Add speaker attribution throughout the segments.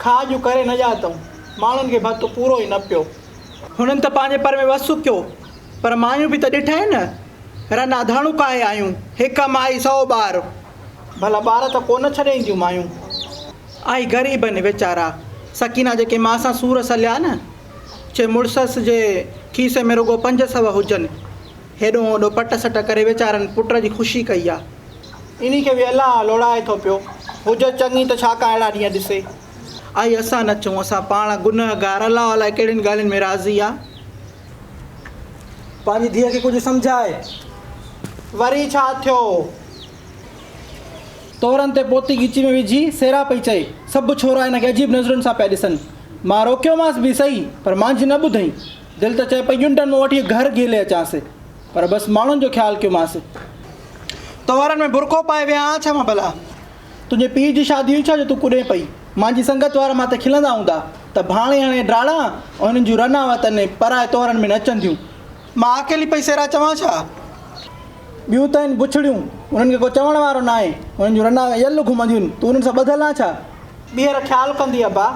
Speaker 1: खाजू करे न ॼातऊं माण्हुनि खे भत पूरो ई न पियो। हुननि त पंहिंजे पर में वसु कयो, पर मायूं बि त ॾिठा आहिनि न। रना धाणू काए आयूं, हिकु माई 100 ॿार। भला ॿार त कोन छॾे ईंदियूं मायूं। आई ग़रीब आहिनि वीचारा। सकीना जेके मां सां सूर सलिया न, चे मुड़सस जे खीसे में रुगो 500 हुजनि। हेॾो होॾो पट सट करे वीचारनि पुट जी ख़ुशी कई आहे। इन खे बि अलाह लोड़ाए थो पियो, हुज चङी त छा का अहिड़ा ॾींहं ॾिसे। आई असां न चऊं, असां पाण गुनहगार, अलाह अलाए कहिड़ियुनि ॻाल्हियुनि में राज़ी आहे। पंहिंजी धीअ खे कुझु सम्झाए। वरी छा थियो? तोरनि ते पोती ॻिची में विझी सेरा पई चए। सभु छोरा हिनखे अजीब नज़रुनि सां पिया ॾिसनि। मां रोकियोमांसि बि सही, पर मुंहिंजी न ॿुधई। दिलि त चए पई ॼुंडनि में वठी घर घेले अचांसि, पर बसि माण्हुनि जो ख़्यालु कयोमांसि। तोरनि में बुरको पाए विया आहियां छा मां भला? तुंहिंजे पीउ जी शादी हुई छा जो तूं कुॾे पई? मुंहिंजी संगत वारा मां त खिलंदा हूंदा त भाणे हाणे ड्राड़ा ऐं हिननि जूं रना वतन पराए तोरनि में नचंदियूं। मां अकेली पई सेरा चवां छा? ॿियूं त आहिनि बुछड़ियूं, उन्हनि खे को चवण वारो न आहे। उन्हनि जूं रना यल घुमंदियूं आहिनि, तूं उन्हनि सां ॿधल आहे छा? ॿीहर ख़्यालु कंदी अबा।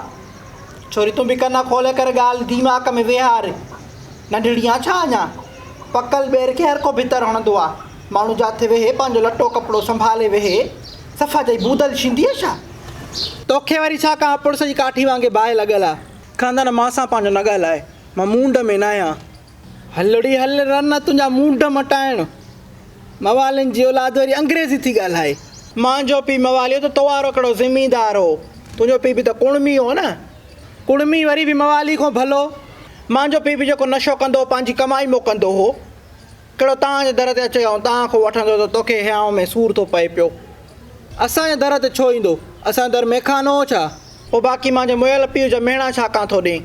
Speaker 1: छोरी तूं बि कना खोले करे ॻाल्हि दिमाग़ में विहार। नंढड़ी आहे छा अञा? पकल ॿेर खे हर को भितर हणंदो आहे। माण्हू जाथे वेहे, पंहिंजो लटो कपिड़ो संभाले वेहे, सफ़ा चई बूदल छींदी आहे छा? तोखे वरी छा कहां? पुड़स जी काठी वांगुरु बाहि लॻल आहे। खंदा न मां सां पंहिंजो न ॻाल्हाए, मां मूंड में न आहियां। हलड़ी हल रन तुंहिंजा मूंड मटाइण। मवालियुनि जी औलाद वरी अंग्रेज़ी थी ॻाल्हाए। मुंहिंजो पीउ मवालियो त तो वारो कहिड़ो ज़िमीदार हो। तुंहिंजो पीउ बि त कुड़मी हो न। कुड़मी वरी बि मवाली खां भलो। मुंहिंजो पीउ बि जेको नशो कंदो हो, पंहिंजी कमाई मोकंदो हो। कहिड़ो तव्हांजे दर ते अचे ऐं तव्हां खां वठंदो त तोखे हियांव में सूर थो पए पियो। असांजे दर ते छो ईंदो? असांजो दर मेखानो हो छा? पोइ बाक़ी मुंहिंजे मुयल पीउ जा मेणा छा कां थो ॾे?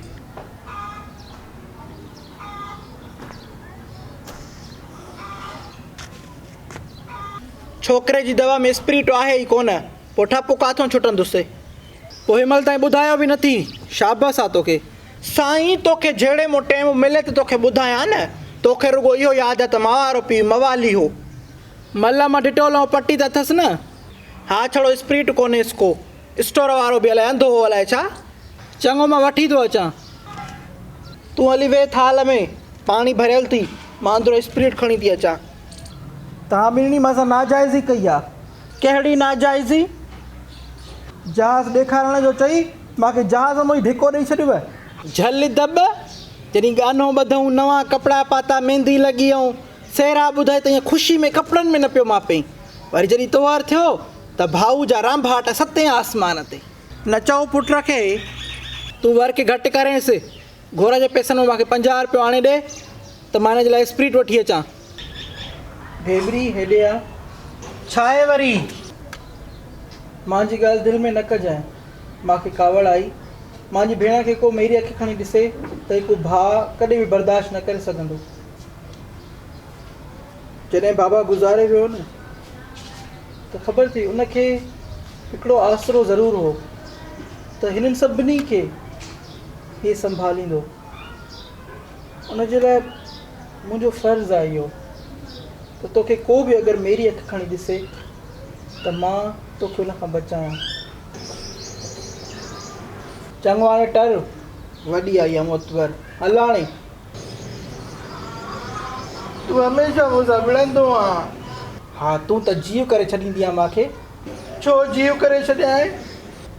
Speaker 1: छोकिरे जी दवा में स्प्रिट आहे ई कोन, पोइ ठप काथों छुटंदुसि? पोइ हिनमहिल ताईं ॿुधायो बि नथी। शाबास आहे तोखे। साईं तोखे जहिड़े मूं टाइम मिले त तोखे ॿुधायां न। तोखे रुगो इहो यादि आहे त मां वारो पीउ मवाली हो। मल मां डिटोल ऐं पटी त अथसि न। हा छड़ो स्प्रिट कोन्हेसि को। स्टोर वारो बि अलाए अंधो हो अलाए छा। चङो मां वठी थो अचां। तूं हली वेह थाल में, पाणी भरियल थी, मां अंदरो स्प्रिट खणी थी अचां। तव्हां ॿिन्ही मां सां नाजाइज़ी कई आहे। कहिड़ी नाजाइज़ी? जहाज़ ॾेखारण जो चई मूंखे जहाज़ मां ई धिको ॾेई छॾियो। झल दॿ, जॾहिं गानो ॿधऊं, नवां कपिड़ा पाता, मेहंदी लॻी ऐं सेरा ॿुधाए त ईअं ख़ुशी में कपिड़नि में न पियो मापे। वरी जॾहिं त्योहार थियो त भाऊ जा रांभाट 7 आसमान ते। न चओ पुट खे तूं वर्क घटि करेसि। घोर जे पैसनि में मूंखे 50 रुपया आणे ॾे त मां हिन जे लाइ स्प्रिट वठी अचां। भेबरी हेॾे आहे। छा आहे वरी? मुंहिंजी ॻाल्हि दिलि में न कजांइ। मूंखे कावड़ आई। मुंहिंजी भेण खे को मेरी अखि खणी ॾिसे त हिकु भाउ कॾहिं बि बर्दाश्त न करे सघंदो। जॾहिं बाबा गुज़ारे वियो न त ख़बर थी उनखे हिकिड़ो आसरो ज़रूरु हो त हिननि सभिनी खे इहे संभालींदो। उनजे लाइ मुंहिंजो फ़र्ज़ु आहे इहो त तोखे को बि अगरि मेरी अखि खणी ॾिसे त मां तोखे उन खां बचायां। चङो हाणे टर, वॾी आई आहे मोतबर। हल हाणे। तूं हमेशह मूंसां विढ़ंदो आहीं। हा तूं त जीव करे छॾींदी आहे मूंखे। छो जीव करे छॾियां?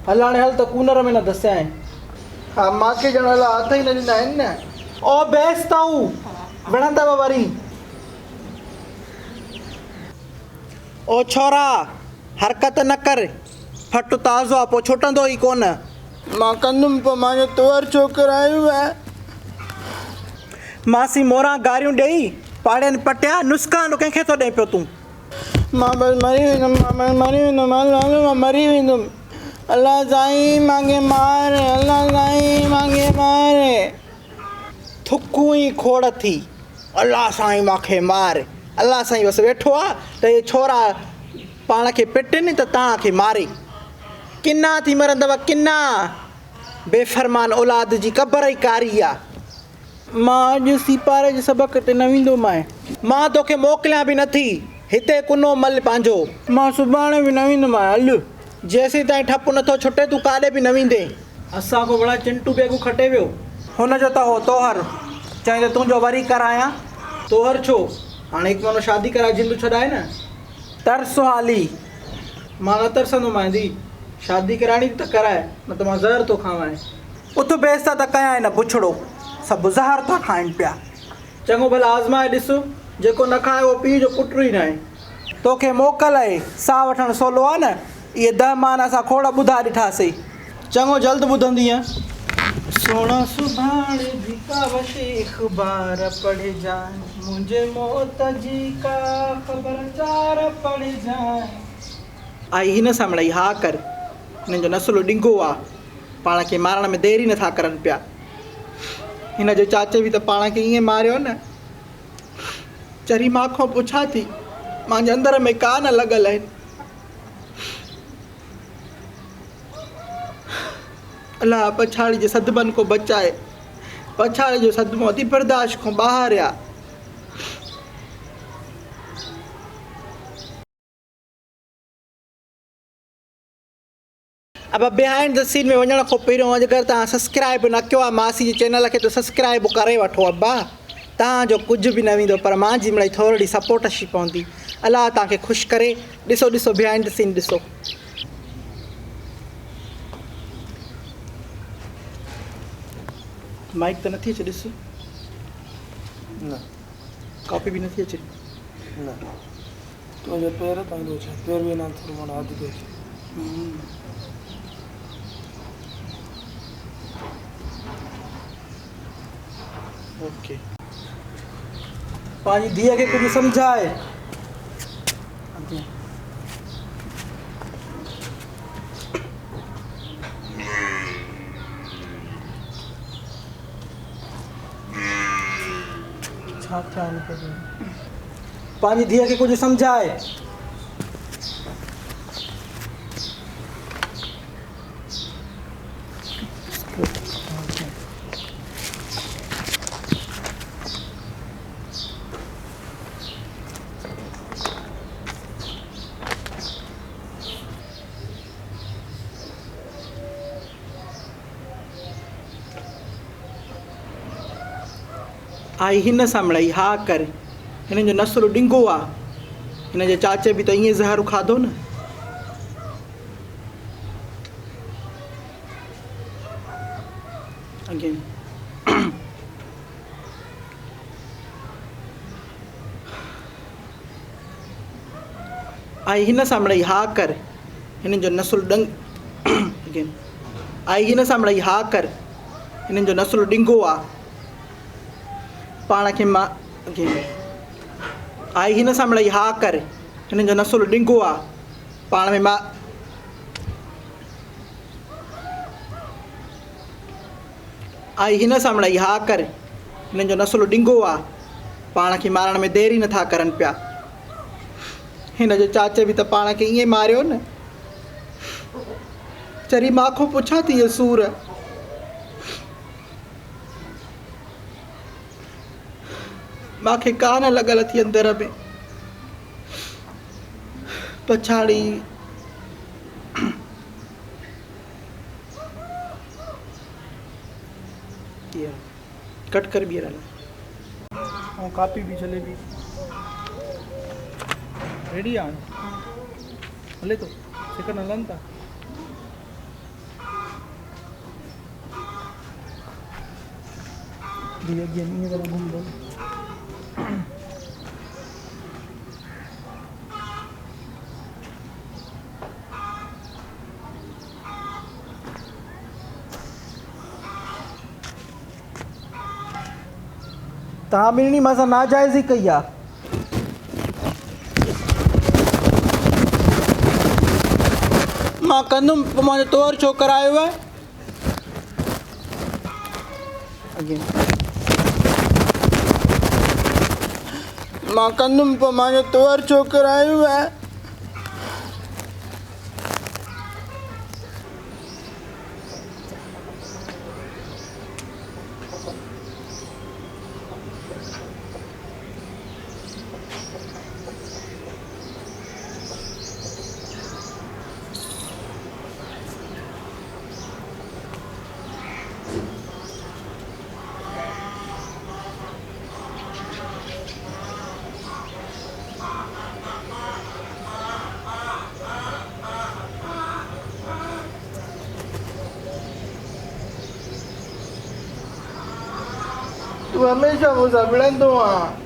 Speaker 1: हल हाणे हल त कूनर में न धसियां। हा मूंखे ॼण अला हथ ई न ॾिना आहिनि न। ओ बेस ताऊं विढ़ंदव वरी। ओ छोरा हरकत न कर, फटु ताज़ो आहे पोइ छुटंदो ई कोन। मां कंदुमि पोइ मुंहिंजो तोर छो करायो आहे? मासी मोरा गारियूं ॾेई पाड़ियनि पटिया नुस्कान कंहिंखे थो ॾे पियो तूं? मां बसि मरी वेंदुमि, मां मरी वेंदुमि। अलाह साईं मांखे मार, अलाह साईं मांखे मार। थुकूं ई खोड़ थी, अलाह साईं मांखे मार। अलाह साईं बसि वेठो आहे त इहे छोरा पाण खे पिटनि त तव्हांखे मारे। किना थी मरंदव, किना। बेफ़रमान औलाद जी क़बर ई कारी आहे। मां अॼु सीपारे जे सबक़ ते न वेंदोमांइ। मां तोखे मोकिलियां बि नथी। हिते कुनो मल पंहिंजो। मां सुभाणे बि न वेंदोमांइ। हल जेसीं ताईं ठप नथो छुटे तूं काॾे बि न वेंदे। असां को बड़ा चिंटू बेगू खटे वियो हुन जो त हो तोहर चाहे त तुंहिंजो वरी करायां तोहर छो हाणे हिकु महीनो शादी कराए जिंदू छॾाए न तरसो हाली मां न तरसंदो मांदी शादी कराइणी त कराए न त मां ज़हर थो खावां उथ बेइज़्ज़त त कयां न बुछड़ो सभु ज़हर था खाइनि पिया चङो भला आज़माए ॾिस जेको न खाए उहो पीउ जो पुटु ई न आहे तोखे मोकल आहे साह वठणु सवलो आहे न इहे 10 माना असां खोड़ ॿुधा ॾिठासीं चङो जल्द ॿुधंदीअ सोना सुभाणे जी का वशे अख़बार पढ़े जाए मुंहिंजे मौत जी का ख़बर चार पढ़े जाए आई हिन सां मिड़ई हा कर हिन जो नसुलो ॾिंघो आहे पाण खे मारण में देरी नथा करनि पिया हिन जो चाचे बि त पाण खे ईअं मारियो न चरी मां खां पुछां थी मुंहिंजे अंदर में कान लॻल आहिनि अलाह पछाड़ी जे सदमनि को बचाए पछाड़ी जो सदमो अति बर्दाश्त खां ॿाहिरि आहे अब बिहाइंड द सीन में वञण खां पहिरियों अगरि तव्हां सब्सक्राइब न कयो आहे मासी जे चैनल खे त सब्सक्राइब करे वठो अब्बा तव्हांजो कुझु बि न वेंदो पर मां जी मिड़ई थोरी सपोर्टशिप पवंदी अलाह तव्हांखे ख़ुशि करे ॾिसो बिहाइंड द सीन ॾिसो माइक त नथी अचे ॾिस न कॉपी बि नथी अचे न तुंहिंजो पेर ताईं थो अचे पेर बि न थोरो माना हद थो अचे ओके पंहिंजी धीअ खे कुझु सम्झाए पंहिंजी धीअ खे कुझु सम्झाए आई हिन सां मिड़ई हा कर हिन जो नसुलो ॾिंघो आहे हिन जे चाचे बि त ईअं ज़हर खाधो न अगेन आई हिन सां मिड़ई हा कर हिन जो नसुलो अगेन आई हिन सां मिड़ई हा कर हिन जो नसुलो ॾिंघो आहे पाण खे मां आई हिन सां मिड़ई हा कर हिन जो नसुलो ॾिंघो आहे पाण में मां आई हिन सां मिड़ई हा कर हिन जो नसुलो ॾिंघो आहे पाण खे मारण में देरी नथा करनि पिया हिन जो चाचे बि त पाण खे ईअं मारियो न चरी मां खां पुछां थी इहे सूर मूंखे कान लॻल थी अंदर में पछाड़ी कट कर ॿीहर ऐं कापी बि जलेबी रेडी आहे हले थो सेकंड हलनि था धीरे धीरे ईअं करे घुमंदो तव्हां ॿिन्ही मां सां नाजाइज़ ई कई आहे मां कंदुमि पोइ मुंहिंजो तोर छो करायो आहे मां कंदुमि पोइ मुंहिंजो तोर छो करायो आहे तूं हमेशह मूंसां विढ़ंदो आहे।